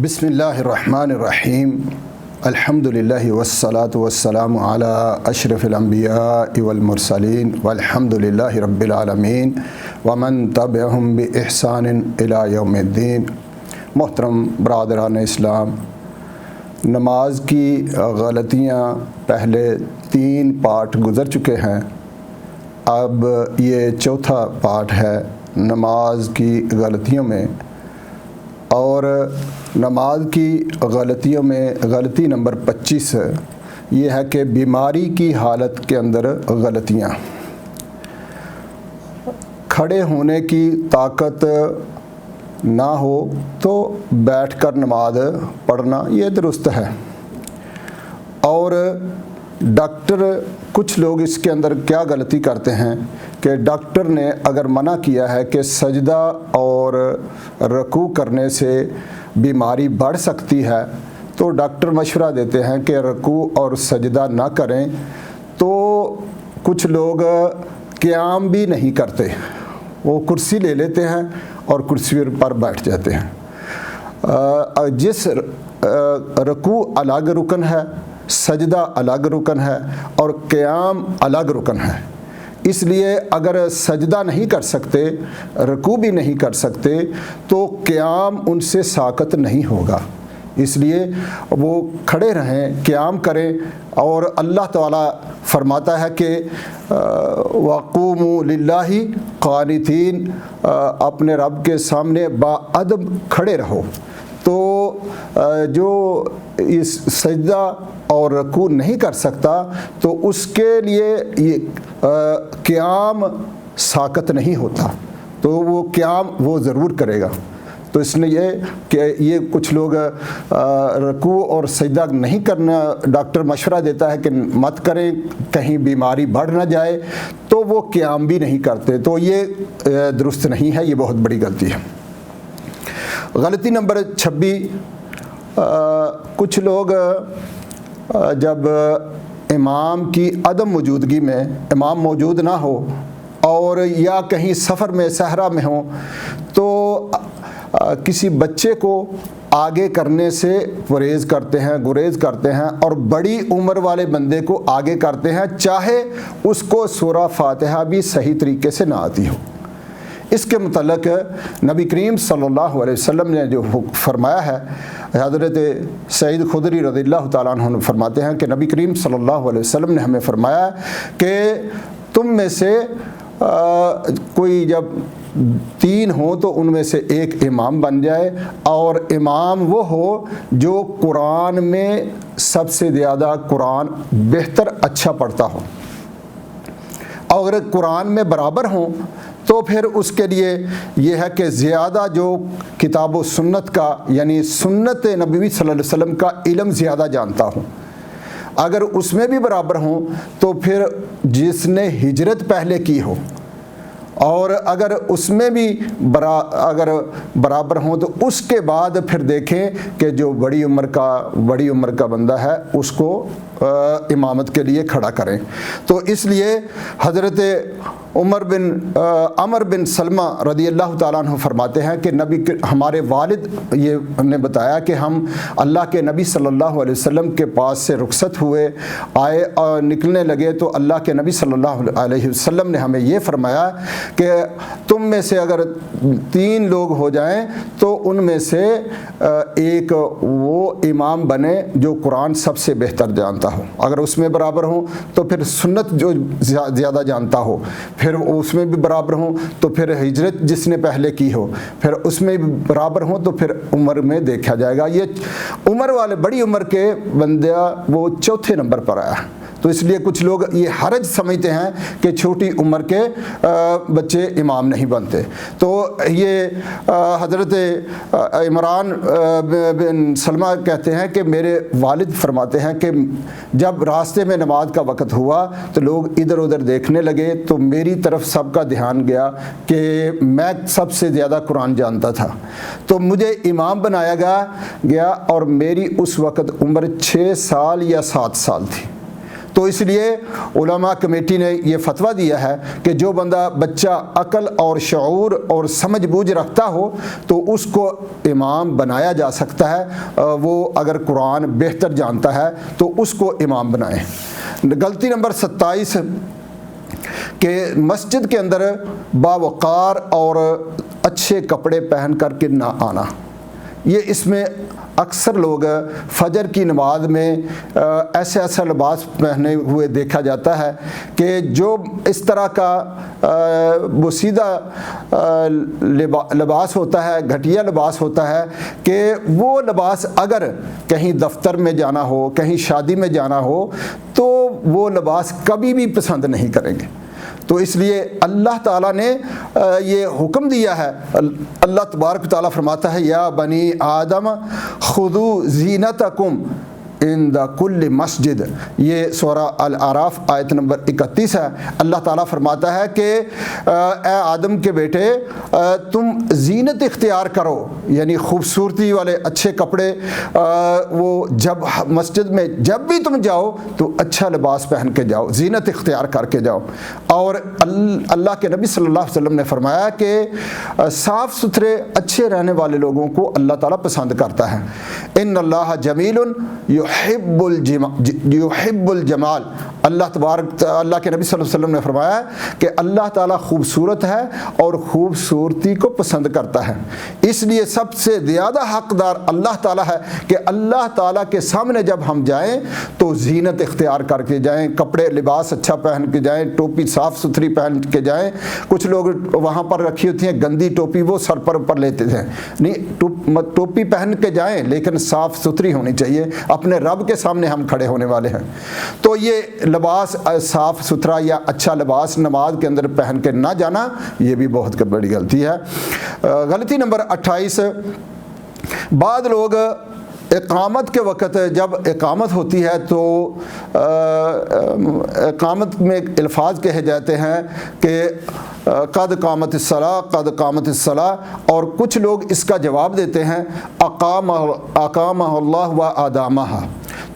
بسم اللہ الرحمن الرحیم الحمدللہ والصلاة والسلام علی اشرف الانبیاء والمرسلین والحمدللہ رب العالمین ومن تبعہم باحسان الی یوم الدین۔ محترم برادران اسلام، نماز کی غلطیاں پہلے 3 پارٹ گزر چکے ہیں، اب یہ چوتھا پارٹ ہے نماز کی غلطیوں میں، اور نماز کی غلطیوں میں غلطی نمبر 25 یہ ہے کہ بیماری کی حالت کے اندر غلطیاں۔ کھڑے ہونے کی طاقت نہ ہو تو بیٹھ کر نماز پڑھنا یہ درست ہے، اور ڈاکٹر کچھ لوگ اس کے اندر کیا غلطی کرتے ہیں کہ ڈاکٹر نے اگر منع کیا ہے کہ سجدہ اور رکوع کرنے سے بیماری بڑھ سکتی ہے تو ڈاکٹر مشورہ دیتے ہیں کہ رکوع اور سجدہ نہ کریں، تو کچھ لوگ قیام بھی نہیں کرتے، وہ کرسی لے لیتے ہیں اور کرسی پر بیٹھ جاتے ہیں۔ جس رکوع الگ رکن ہے، سجدہ الگ رکن ہے اور قیام الگ رکن ہے، اس لیے اگر سجدہ نہیں کر سکتے، رکوع بھی نہیں کر سکتے تو قیام ان سے ساقط نہیں ہوگا، اس لیے وہ کھڑے رہیں، قیام کریں۔ اور اللہ تعالیٰ فرماتا ہے کہ وَقُومُوا لِلَّهِ قَانِتِينَ، اپنے رب کے سامنے باادب کھڑے رہو۔ تو جو اس سجدہ اور رکوع نہیں کر سکتا تو اس کے لیے یہ قیام ساقط نہیں ہوتا، تو وہ قیام وہ ضرور کرے گا۔ تو اس نے یہ کہ یہ کچھ لوگ رکوع اور سجدہ نہیں کرنا، ڈاکٹر مشورہ دیتا ہے کہ مت کریں کہیں بیماری بڑھ نہ جائے، تو وہ قیام بھی نہیں کرتے، تو یہ درست نہیں ہے، یہ بہت بڑی غلطی ہے۔ غلطی نمبر 26، کچھ لوگ جب امام کی عدم موجودگی میں، امام موجود نہ ہو اور یا کہیں سفر میں صحرا میں ہوں، تو کسی بچے کو آگے کرنے سے گریز کرتے ہیں اور بڑی عمر والے بندے کو آگے کرتے ہیں، چاہے اس کو سورہ فاتحہ بھی صحیح طریقے سے نہ آتی ہو۔ اس کے متعلق نبی کریم صلی اللہ علیہ وسلم نے جو فرمایا ہے، حضرت سعید خدری رضی اللہ تعالیٰ عنہ فرماتے ہیں کہ نبی کریم صلی اللہ علیہ وسلم نے ہمیں فرمایا کہ تم میں سے کوئی جب 3 ہو تو ان میں سے ایک امام بن جائے، اور امام وہ ہو جو قرآن میں سب سے زیادہ قرآن بہتر اچھا پڑھتا ہو۔ اور اگر قرآن میں برابر ہوں تو پھر اس کے لیے یہ ہے کہ زیادہ جو کتاب و سنت کا، یعنی سنت نبوی صلی اللہ علیہ وسلم کا علم زیادہ جانتا ہوں۔ اگر اس میں بھی برابر ہوں تو پھر جس نے ہجرت پہلے کی ہو، اور اگر اس میں بھی اگر برابر ہوں تو اس کے بعد پھر دیکھیں کہ جو بڑی عمر کا بندہ ہے اس کو امامت کے لیے کھڑا کریں۔ تو اس لیے حضرت عمر بن سلمہ رضی اللہ تعالیٰ عنہ فرماتے ہیں کہ ہمارے والد یہ نے بتایا کہ ہم اللہ کے نبی صلی اللہ علیہ وسلم کے پاس سے رخصت ہوئے، آئے اور نکلنے لگے، تو اللہ کے نبی صلی اللہ علیہ وسلم نے ہمیں یہ فرمایا کہ تم میں سے اگر 3 لوگ ہو جائیں تو ان میں سے ایک وہ امام بنے جو قرآن سب سے بہتر جانتا ہو۔ اگر اس میں برابر ہوں تو پھر سنت جو زیادہ جانتا ہو، پھر اس میں بھی برابر ہوں تو پھر ہجرت جس نے پہلے کی ہو، پھر اس میں بھی برابر ہوں تو پھر عمر میں دیکھا جائے گا۔ یہ عمر والے بڑی عمر کے بندہ وہ چوتھے نمبر پر آیا، تو اس لیے کچھ لوگ یہ حرج سمجھتے ہیں کہ چھوٹی عمر کے بچے امام نہیں بنتے۔ تو یہ حضرت عمران بن سلمہ کہتے ہیں کہ میرے والد فرماتے ہیں کہ جب راستے میں نماز کا وقت ہوا تو لوگ ادھر ادھر دیکھنے لگے، تو میری طرف سب کا دھیان گیا کہ میں سب سے زیادہ قرآن جانتا تھا، تو مجھے امام بنایا گیا، اور میری اس وقت عمر 6 سال یا 7 سال تھی۔ تو اس لیے علماء کمیٹی نے یہ فتویٰ دیا ہے کہ جو بندہ بچہ عقل اور شعور اور سمجھ بوجھ رکھتا ہو تو اس کو امام بنایا جا سکتا ہے، وہ اگر قرآن بہتر جانتا ہے تو اس کو امام بنائیں۔ غلطی نمبر 27 کہ مسجد کے اندر باوقار اور اچھے کپڑے پہن کر کے نہ آنا۔ یہ اس میں اکثر لوگ فجر کی نماز میں ایسا لباس پہنے ہوئے دیکھا جاتا ہے کہ جو اس طرح کا بوسیدہ لباس ہوتا ہے، گھٹیا لباس ہوتا ہے کہ وہ لباس اگر کہیں دفتر میں جانا ہو، کہیں شادی میں جانا ہو تو وہ لباس کبھی بھی پسند نہیں کریں گے۔ تو اس لیے اللہ تعالیٰ نے یہ حکم دیا ہے، اللہ تبارک تعالیٰ فرماتا ہے یا بنی آدم خذوا زینتکم عند کل مسجد، یہ سورہ الاعراف آیت نمبر 31 ہے۔ اللہ تعالیٰ فرماتا ہے کہ اے آدم کے بیٹے تم زینت اختیار کرو، یعنی خوبصورتی والے اچھے کپڑے، وہ جب مسجد میں جب بھی تم جاؤ تو اچھا لباس پہن کے جاؤ، زینت اختیار کر کے جاؤ۔ اور اللہ کے نبی صلی اللہ علیہ وسلم نے فرمایا کہ صاف ستھرے اچھے رہنے والے لوگوں کو اللہ تعالیٰ پسند کرتا ہے۔ ان اللہ جمیل یحب الجمال، اللہ کے نبی صلی اللہ علیہ وسلم نے فرمایا کہ اللہ تعالیٰ خوبصورت ہے اور خوبصورتی کو پسند کرتا ہے، اس لیے سب سے زیادہ حقدار اللہ تعالیٰ ہے کہ اللہ تعالیٰ کے سامنے جب ہم جائیں تو زینت اختیار کر کے جائیں، کپڑے لباس اچھا پہن کے جائیں، ٹوپی صاف ستھری پہن کے جائیں۔ کچھ لوگ وہاں پر رکھی ہوتی ہیں گندی ٹوپی، وہ سر پر لیتے ہیں، نہیں، ٹوپی پہن کے جائیں لیکن صاف ستھری ہونی چاہیے، اپنے رب کے سامنے ہم کھڑے ہونے والے ہیں۔ تو یہ لباس صاف ستھرا یا اچھا لباس نماز کے اندر پہن کے نہ جانا یہ بھی بہت بڑی غلطی ہے۔ غلطی نمبر 28، بعض لوگ اقامت کے وقت جب اقامت ہوتی ہے تو اقامت میں الفاظ کہے جاتے ہیں کہ قد قامت الصلاۃ، قد قامت الصلاۃ، اور کچھ لوگ اس کا جواب دیتے ہیں اقامہ اللہ و ادامہ۔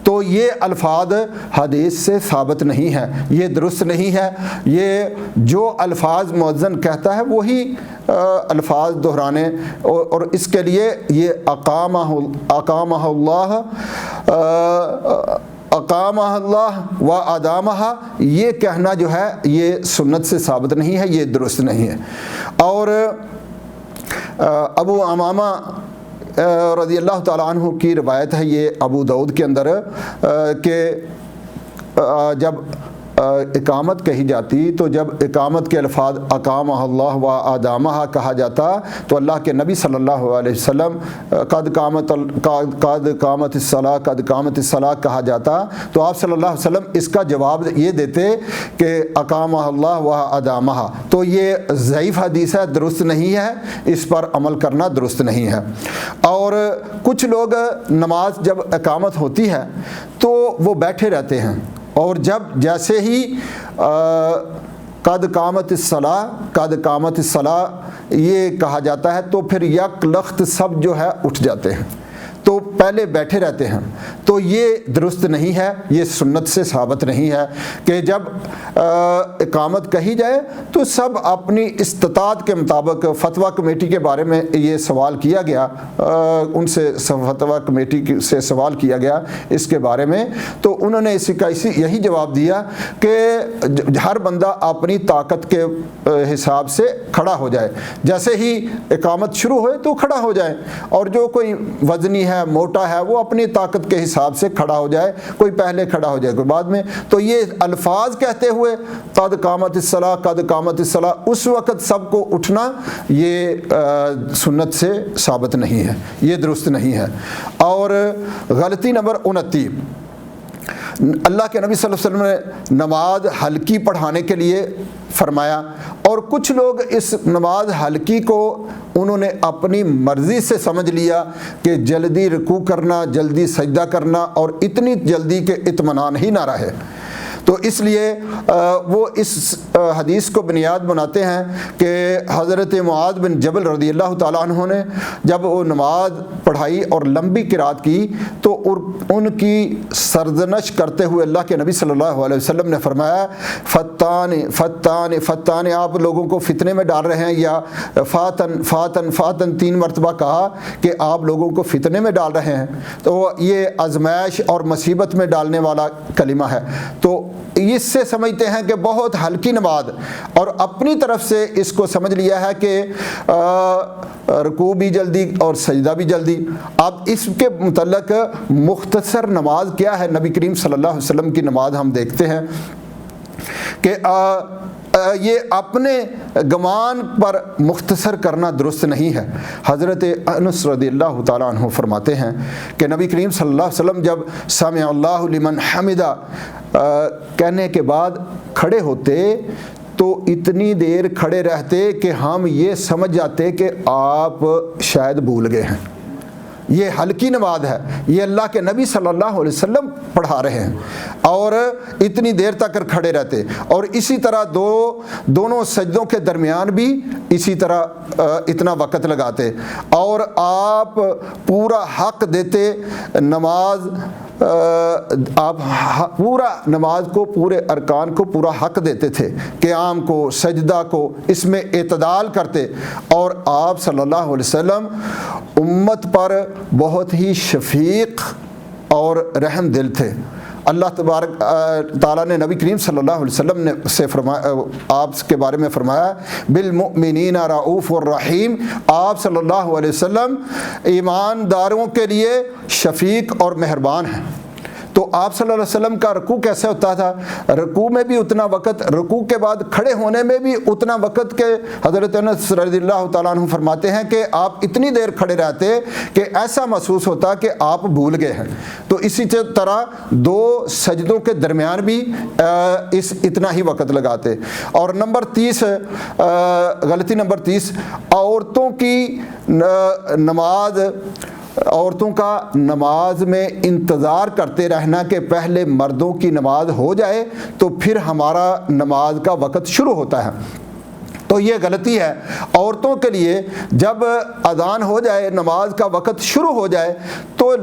تو یہ الفاظ حدیث سے ثابت نہیں ہے، یہ درست نہیں ہے۔ یہ جو الفاظ مؤذن کہتا ہے وہی الفاظ دہرانے، اور اس کے لیے یہ اقامہ اللہ و ادامہ یہ کہنا جو ہے یہ سنت سے ثابت نہیں ہے، یہ درست نہیں ہے۔ اور ابو امامہ رضی اللہ تعالیٰ عنہ کی روایت ہے، یہ ابو داؤد کے اندر، کہ جب اقامت کہی جاتی تو جب اقامت کے الفاظ اقامہ اللہ و ادامہ کہا جاتا تو اللہ کے نبی صلی اللہ علیہ وسلم قد قامت الصلاۃ، قد قامت الصلاۃ کہا جاتا تو آپ صلی اللہ علیہ وسلم اس کا جواب یہ دیتے کہ اقامہ اللہ و ادامہ۔ تو یہ ضعیف حدیث ہے، درست نہیں ہے، اس پر عمل کرنا درست نہیں ہے۔ اور کچھ لوگ نماز جب اقامت ہوتی ہے تو وہ بیٹھے رہتے ہیں، اور جب جیسے ہی قد قامت الصلاۃ، قد قامت الصلاۃ یہ کہا جاتا ہے تو پھر یک لخت سب جو ہے اٹھ جاتے ہیں، تو پہلے بیٹھے رہتے ہیں۔ تو یہ درست نہیں ہے، یہ سنت سے ثابت نہیں ہے کہ جب اقامت کہی جائے تو سب اپنی استطاعت کے مطابق، فتویٰ کمیٹی کے بارے میں یہ سوال کیا گیا، ان سے فتویٰ کمیٹی سے سوال کیا گیا اس کے بارے میں، تو انہوں نے اسی کا یہی جواب دیا کہ ہر بندہ اپنی طاقت کے حساب سے کھڑا ہو جائے، جیسے ہی اقامت شروع ہوئے تو کھڑا ہو جائے، اور جو کوئی وزنی ہے، موٹا ہے، وہ اپنی طاقت کے حساب سے کھڑا ہو جائے، کوئی پہلے کھڑا ہو جائے کوئی بعد میں۔ تو یہ الفاظ کہتے ہوئے قد قامت الصلاۃ، قد قامت الصلاۃ، اس وقت سب کو اٹھنا یہ سنت سے ثابت نہیں ہے، یہ درست نہیں ہے۔ اور غلطی نمبر 29، اللہ کے نبی صلی اللہ علیہ وسلم نے نماز ہلکی پڑھانے کے لیے فرمایا، اور کچھ لوگ اس نماز ہلکی کو انہوں نے اپنی مرضی سے سمجھ لیا کہ جلدی رکوع کرنا، جلدی سجدہ کرنا، اور اتنی جلدی کہ اطمینان ہی نہ رہے۔ تو اس لیے وہ اس حدیث کو بنیاد بناتے ہیں کہ حضرت معاذ بن جبل رضی اللہ تعالیٰ عنہ نے جب وہ نماز پڑھائی اور لمبی قرات کی تو ان کی سرزنش کرتے ہوئے اللہ کے نبی صلی اللہ علیہ وسلم نے فرمایا فتان فتان فتان، آپ لوگوں کو فتنے میں ڈال رہے ہیں، یا فاتن فاتن فاتن 3 مرتبہ کہا کہ آپ لوگوں کو فتنے میں ڈال رہے ہیں، تو یہ آزمائش اور مصیبت میں ڈالنے والا کلمہ ہے۔ تو اس سے سمجھتے ہیں کہ بہت ہلکی نماز، اور اپنی طرف سے اس کو سمجھ لیا ہے کہ رکوع بھی جلدی اور سجدہ بھی جلدی۔ اب اس کے متعلق مختصر نماز کیا ہے، نبی کریم صلی اللہ علیہ وسلم کی نماز ہم دیکھتے ہیں کہ یہ اپنے گمان پر مختصر کرنا درست نہیں ہے۔ حضرت انس رضی اللہ تعالیٰ عنہ فرماتے ہیں کہ نبی کریم صلی اللہ علیہ وسلم جب سمع اللہ لمن حمدہ کہنے کے بعد کھڑے ہوتے تو اتنی دیر کھڑے رہتے کہ ہم یہ سمجھ جاتے کہ آپ شاید بھول گئے ہیں۔ یہ ہلکی نماز ہے، یہ اللہ کے نبی صلی اللہ علیہ وسلم پڑھا رہے ہیں، اور اتنی دیر تک کھڑے رہتے، اور اسی طرح دونوں سجدوں کے درمیان بھی اسی طرح اتنا وقت لگاتے، اور آپ پورا حق دیتے نماز، آپ پورا نماز کو، پورے ارکان کو پورا حق دیتے تھے، قیام کو، سجدہ کو، اس میں اعتدال کرتے، اور آپ صلی اللہ علیہ وسلم امت پر بہت ہی شفیق اور رحم دل تھے۔ اللہ تبارک تعالیٰ نے نبی کریم صلی اللہ علیہ وسلم نے سے فرمایا، آپ کے بارے میں فرمایا بالمؤمنین رؤوف الرحیم، آپ صلی اللہ علیہ وسلم ایمانداروں کے لیے شفیق اور مہربان ہیں۔ تو آپ صلی اللہ علیہ وسلم کا رکوع کیسے ہوتا تھا؟ رکوع میں بھی اتنا وقت، رکوع کے بعد کھڑے ہونے میں بھی اتنا وقت کہ حضرت انس رضی اللہ تعالیٰ عنہ فرماتے ہیں کہ آپ اتنی دیر کھڑے رہتے کہ ایسا محسوس ہوتا کہ آپ بھول گئے ہیں۔ تو اسی طرح 2 سجدوں کے درمیان بھی اتنا ہی وقت لگاتے۔ اور نمبر 30، غلطی نمبر 30، عورتوں کی نماز، عورتوں کا نماز میں انتظار کرتے رہنا کہ پہلے مردوں کی نماز ہو جائے تو پھر ہمارا نماز کا وقت شروع ہوتا ہے۔ تو یہ غلطی ہے۔ عورتوں کے لیے جب اذان ہو جائے، نماز کا وقت شروع ہو جائے، تو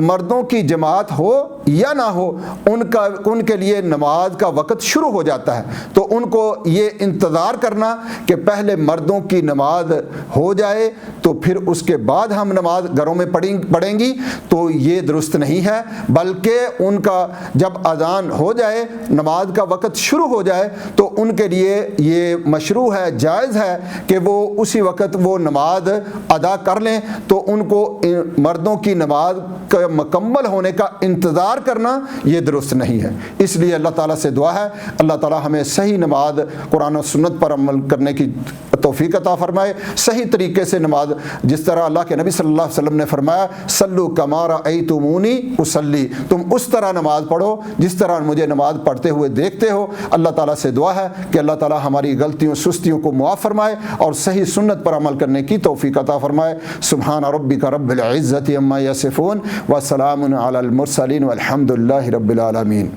مردوں کی جماعت ہو یا نہ ہو، ان کے لیے نماز کا وقت شروع ہو جاتا ہے۔ تو ان کو یہ انتظار کرنا کہ پہلے مردوں کی نماز ہو جائے تو پھر اس کے بعد ہم نماز گھروں میں پڑھیں گی، تو یہ درست نہیں ہے، بلکہ ان کا جب اذان ہو جائے، نماز کا وقت شروع ہو جائے، تو ان کے لیے یہ مشروع ہے، جائز ہے کہ وہ اسی وقت وہ نماز ادا کر لیں۔ تو ان کو مردوں کی نماز کا مکمل ہونے کا انتظار کرنا یہ درست نہیں ہے۔ اس لیے اللہ تعالیٰ سے دعا ہے اللہ تعالیٰ ہمیں صحیح نماز، قرآن و سنت پر عمل کرنے کی توفیق عطا فرمائے، صحیح طریقے سے نماز، جس طرح اللہ کے نبی صلی اللہ علیہ وسلم نے فرمایا صلو کما رأیتمونی اصلی، تم اس طرح نماز پڑھو جس طرح مجھے نماز پڑھتے ہوئے دیکھتے ہو۔ اللہ تعالیٰ سے دعا ہے کہ اللہ تعالیٰ ہماری غلطیوں سستیوں کو معاف فرمائے اور صحیح سنت پر عمل کرنے کی توفیق عطا فرمائے۔ سبحان ربک رب العزت عما یصفون وسلام علی المرسلین والحمد للہ رب العالمین۔